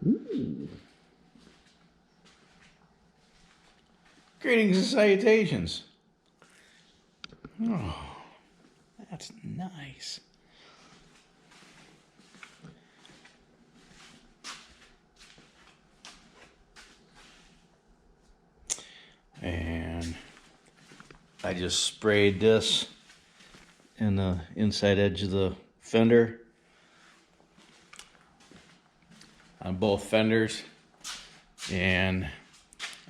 Ooh. Greetings and salutations. Oh, that's nice. And I just sprayed this in the inside edge of the fender on both fenders, and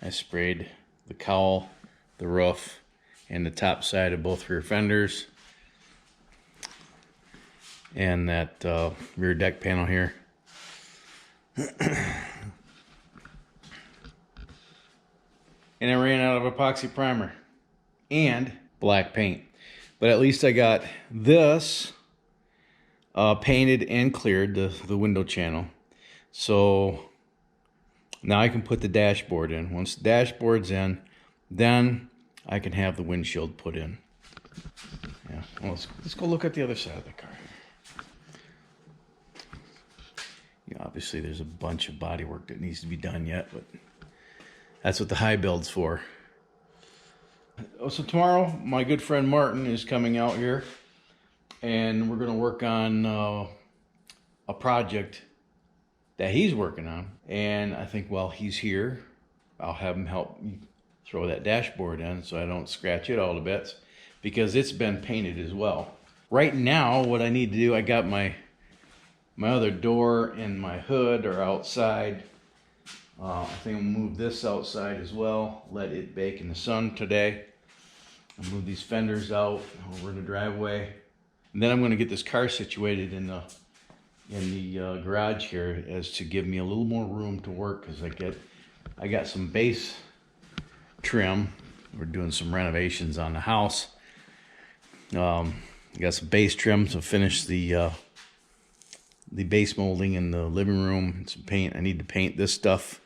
I sprayed the cowl, the roof, and the top side of both rear fenders, and that rear deck panel here. And I ran out of epoxy primer and black paint. But at least I got this painted and cleared, the window channel. So now I can put the dashboard in. Once the dashboard's in, then I can have the windshield put in. Yeah, well, let's go look at the other side of the car. Yeah, obviously there's a bunch of bodywork that needs to be done yet, but that's what the high build's for. So tomorrow, my good friend Martin is coming out here, and we're going to work on a project that he's working on. And I think while he's here, I'll have him help me throw that dashboard in so I don't scratch it all to bits, because it's been painted as well. Right now, what I need to do, I got my other door and my hood are outside. I think I'll move this outside as well, let it bake in the sun today. I'll move these fenders out over in the driveway. And then I'm going to get this car situated in the garage here, as to give me a little more room to work, because I got some base trim. We're doing some renovations on the house. I got some base trim to finish the base molding in the living room, and some paint. I need to paint this stuff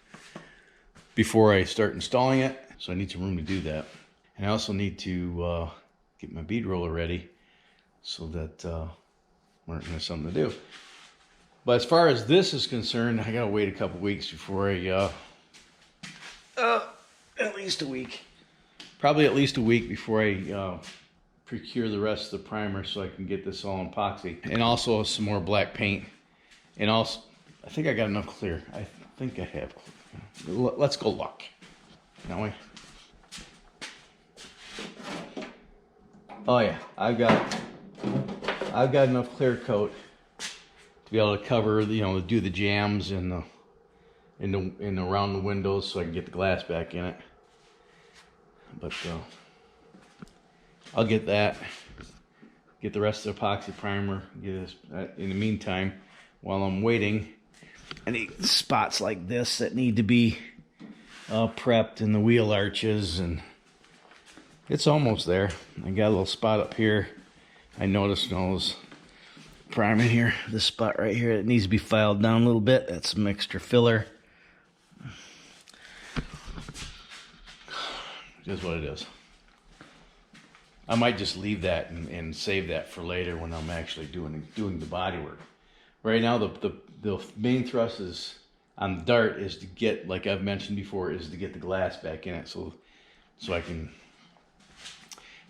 before I start installing it, so I need some room to do that. And I also need to get my bead roller ready, so that we're going to have something to do. But as far as this is concerned, I gotta wait a couple weeks before I at least a week, probably at least a week before I procure the rest of the primer, so I can get this all epoxy, and also some more black paint. And also, I think I got enough clear. I think I have. Let's go look. Can we? Oh yeah, I've got enough clear coat to be able to cover, do the jams and around the windows, so I can get the glass back in it. But I'll get that. Get the rest of the epoxy primer. Get this. In the meantime, while I'm waiting, any spots like this that need to be prepped in the wheel arches, and it's almost there. I got a little spot up here. I noticed all this primer here. This spot right here, it needs to be filed down a little bit. That's some extra filler. Just what it is. I might just leave that and save that for later when I'm actually doing the body work. Right now, the main thrust is on the Dart is to get, like I've mentioned before, is to get the glass back in it, so I can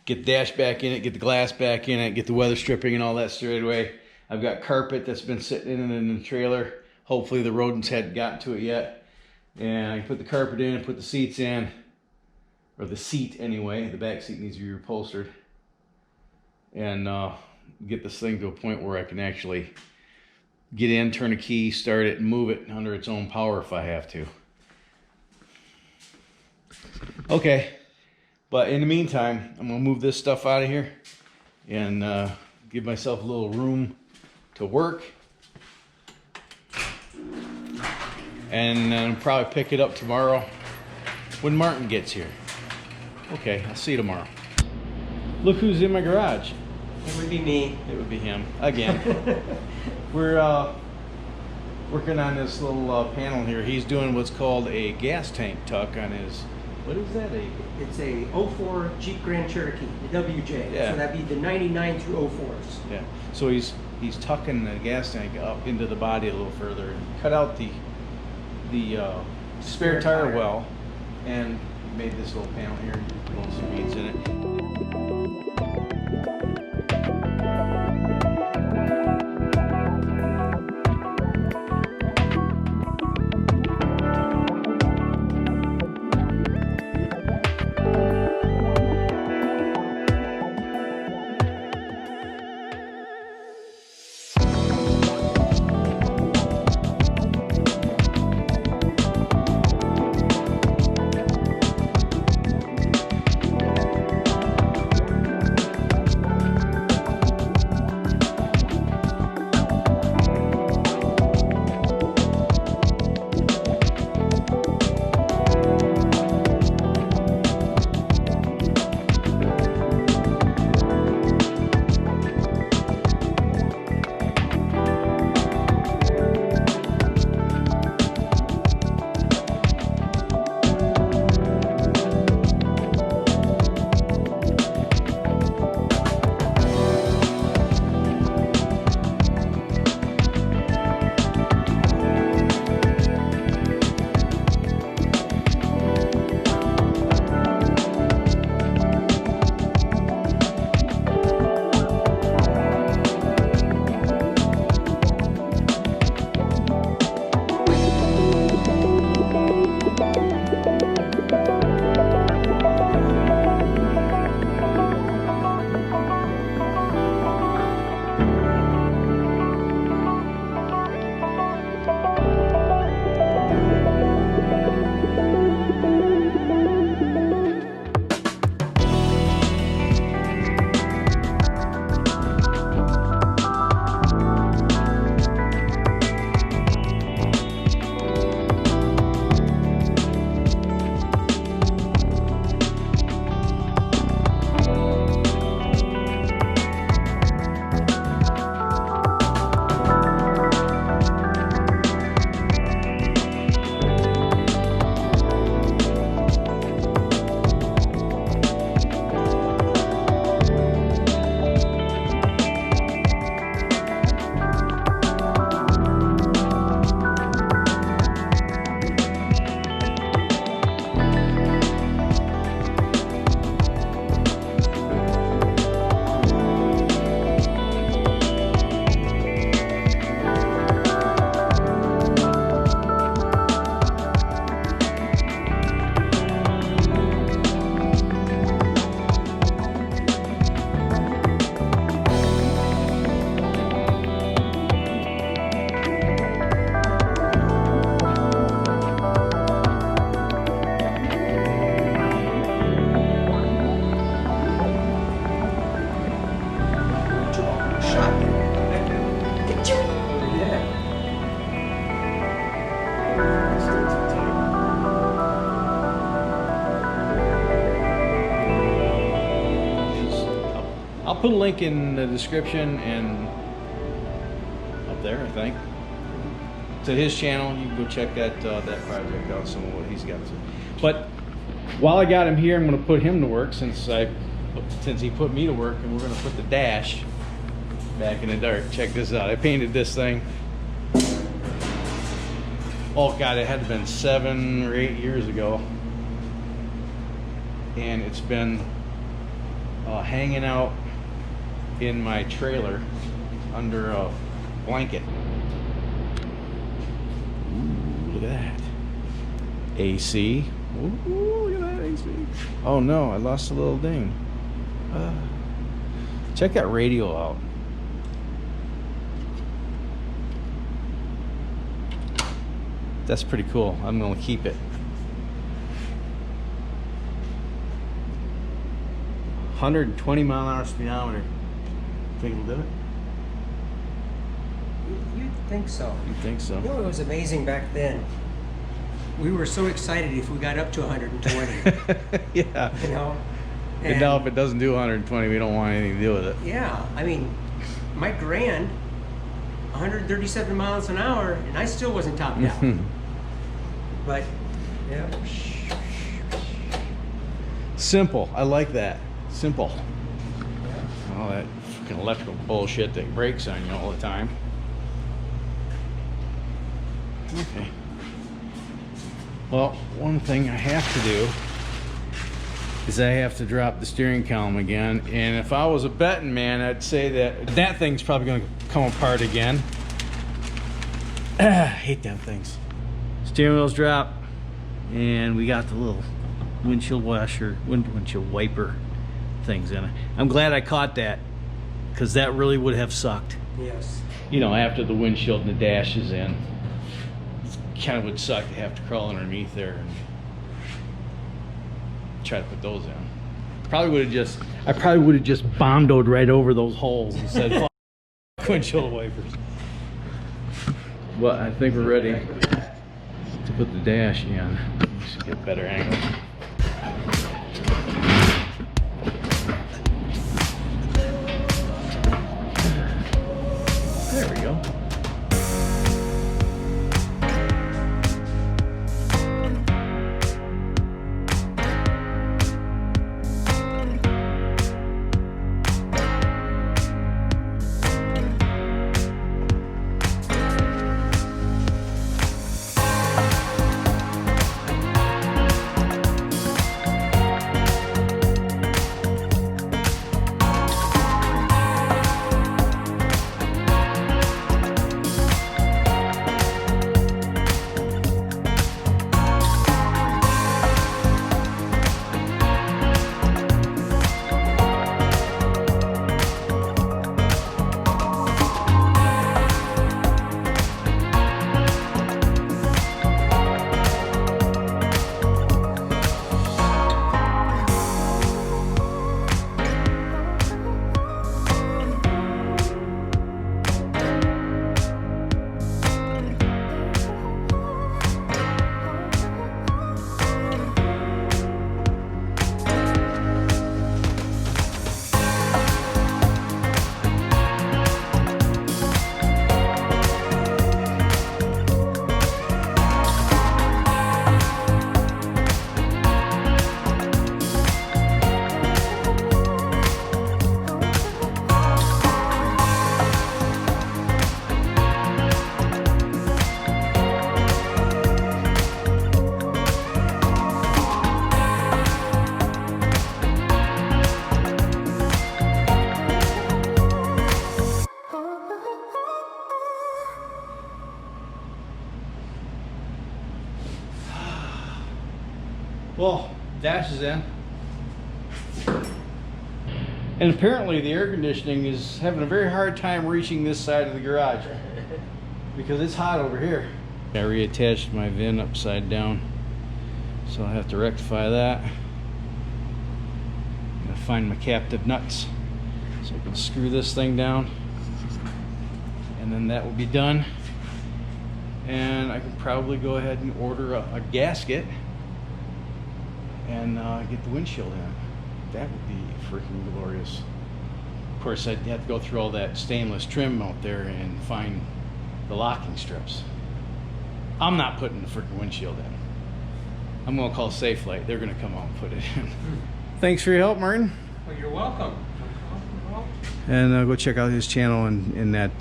get the dash back in it, get the glass back in it, get the weather stripping and all that straight away. I've got carpet that's been sitting in the trailer. Hopefully the rodents hadn't gotten to it yet. And I can put the carpet in and put the seats in, or the seat anyway. The back seat needs to be upholstered. And get this thing to a point where I can actually get in, turn a key, start it, and move it under its own power if I have to. Okay, but in the meantime, I'm gonna move this stuff out of here and give myself a little room to work. And then I'll probably pick it up tomorrow when Martin gets here. Okay, I'll see you tomorrow. Look who's in my garage. It would be me. It would be him, again. We're working on this little panel here. He's doing what's called a gas tank tuck on his, what is that? It's a 04 Jeep Grand Cherokee, the WJ. Yeah. So that'd be the 99 through 04s. Yeah. So he's tucking the gas tank up into the body a little further and cut out the the spare tire well and made this little panel here. Put some beads in it. I'll put a link in the description and up there, I think, to his channel. You can go check that project out, some of what he's got. But while I got him here, I'm going to put him to work since he put me to work, and we're going to put the dash back in the dark. Check this out. I painted this thing. Oh God, it had to have been 7 or 8 years ago, and it's been hanging out in my trailer under a blanket. Ooh, look at that. AC. Ooh, look at that AC. Oh no, I lost a little ding. Check that radio out. That's pretty cool. I'm gonna keep it. 120 mile an hour speedometer. Think it'll do it? You'd think so. You think so? You know what was amazing back then? We were so excited if we got up to 120. Yeah. You know? And now if it doesn't do 120, we don't want anything to do with it. Yeah. I mean, my Grand, 137 miles an hour, and I still wasn't topped out. But, yeah. Simple. I like that. Simple. All that fucking electrical bullshit that breaks on you all the time. Okay. Well, one thing I have to do is I have to drop the steering column again. And if I was a betting man, I'd say that thing's probably going to come apart again. I hate them things. Steering wheel's dropped, and we got the little windshield washer, windshield wiper things in it. I'm glad I caught that, because that really would have sucked. Yes. You know, after the windshield and the dash is in, it kind of would suck to have to crawl underneath there and try to put those in. I probably would have just bondoed right over those holes and said, "Fuck windshield wipers." Well, I think we're ready to put the dash in. Just get a better angle. There we go. Well, dash is in. And apparently the air conditioning is having a very hard time reaching this side of the garage because it's hot over here. I reattached my VIN upside down, so I'll have to rectify that. I'm gonna find my captive nuts so I can screw this thing down, and then that will be done. And I can probably go ahead and order a gasket and get the windshield in. That would be freaking glorious. Of course, I'd have to go through all that stainless trim out there and find the locking strips. I'm not putting the freaking windshield in. I'm gonna call Safe Light. They're gonna come out and put it in. Thanks for your help, Martin. Well, you're welcome. And go check out his channel in that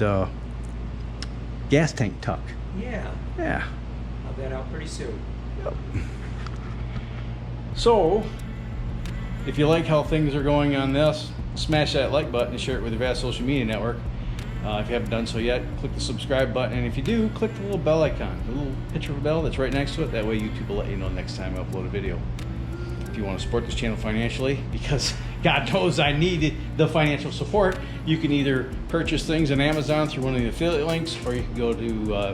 gas tank tuck. Yeah. Yeah. I'll have that out pretty soon. Yep. So, if you like how things are going on this, smash that like button and share it with your vast social media network. If you haven't done so yet, click the subscribe button, and if you do, click the little bell icon, the little picture of a bell that's right next to it. That way YouTube will let you know next time I upload a video. If you want to support this channel financially, because God knows I need the financial support, you can either purchase things on Amazon through one of the affiliate links, or you can go to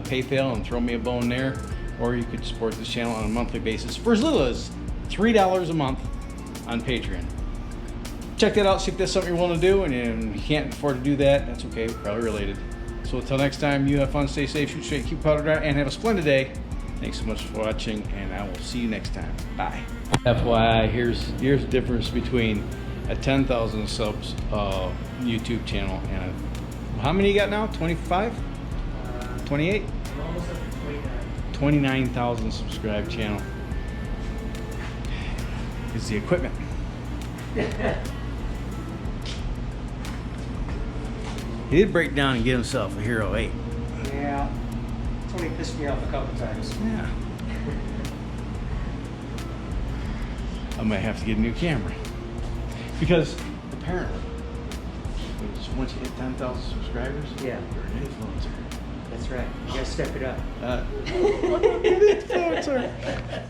PayPal and throw me a bone there, or you could support this channel on a monthly basis for as little as $3 a month on Patreon. Check that out, see if that's something you're willing to do, and if you can't afford to do that, that's okay, we're probably related. So until next time, you have fun, stay safe, shoot straight, keep powder dry, and have a splendid day. Thanks so much for watching, and I will see you next time. Bye. FYI, here's the difference between a 10,000 subs YouTube channel and how many you got now? 25? 28? We're almost up to 29. 29,000 subscribed channel. It's the equipment. He did break down and get himself a Hero 8. Yeah. Tony pissed me off a couple times. Yeah. I might have to get a new camera. Because apparently, once you hit 10,000 subscribers, Yeah. you're an influencer. That's right. You gotta step it up. I'm an influencer.